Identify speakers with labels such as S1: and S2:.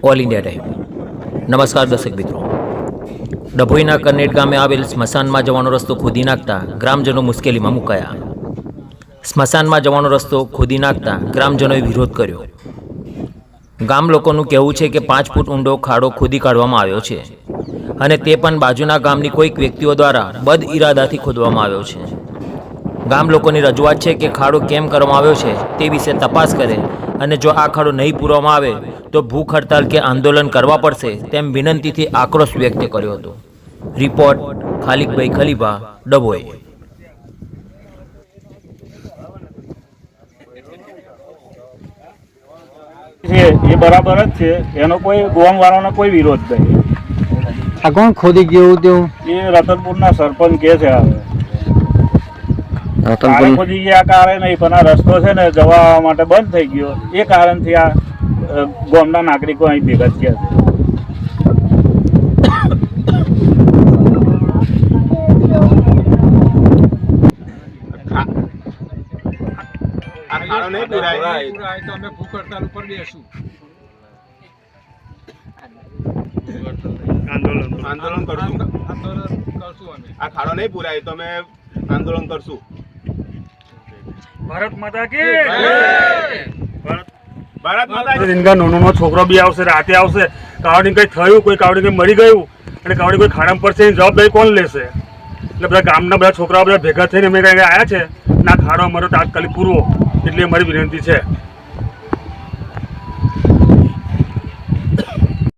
S1: All India time. નમસ્કાર દર્શક મિત્રો. ડભોઈના કરનેટ ગામે આવેલ સ્મશાનમાં જવાનો રસ્તો ખોદી નાખતા ગ્રામજનો મુશ્કેલીમાં મુકાયા. સ્મશાનમાં જવાનો રસ્તો ખોદી નાખતા ગ્રામજનોએ વિરોધ કર્યો. ગામ લોકોનું કહેવું છે કે 5 ફૂટ ઊંડો ખાડો ખોદી કાઢવામાં આવ્યો છે અને તે પણ બાજુના ગામની કોઈક વ્યક્તિઓ દ્વારા બદ ઇરાદાથી ખોદવામાં આવ્યો છે. ગામ લોકોની રજૂઆત છે કે ખાડો કેમ કરવામાં આવ્યો છે તે વિશે તપાસ કરે અને જો આ ખાડો નહીં પૂરવામાં આવે તો ભૂખ હડતાલ કે આંદોલન કરવા પડશે તેમ વિનંતીથી આક્રોશ વ્યક્ત કર્યો હતો. રિપોર્ટ ખાલિકભાઈ ખલીફા, ડભોઈ.
S2: એ બરાબર જ છે, એનો કોઈ ગોમવાળાનો કોઈ વિરોધ નહીં.
S3: આ કોણ ખોદી ગયું તેવું?
S2: એ રતનપુરના સરપંચ કે છે. હવે ખોદી ગયા કારે નહીં, પણ આ રસ્તો છે ને જવા માટે બંધ થઈ ગયો, એ કારણથી આ ગામના નાગરિકો અહીં ભેગા થયા છે.
S4: આંદોલન કરશું. આ ખાડો નહીં પૂરાય તો અમે આંદોલન કરશું.
S2: ભારત માતા કી
S4: ભારત માતા
S2: નાનો છોકરો બી આવશે, રાતે આવશે, કાવડી કઈ થયું, કોઈ કાવડી કઈ મરી ગયું અને કાવડી કોઈ ખાડામાં પડશે, એની જવાબદારી કોણ લેશે? એટલે બધા ગામના બધા છોકરાઓ બધા ભેગા થઈને અમે કઈ આવ્યા છે ના ખાડો અમારો તાત્કાલિક પૂરવો, એટલી અમારી વિનંતી છે.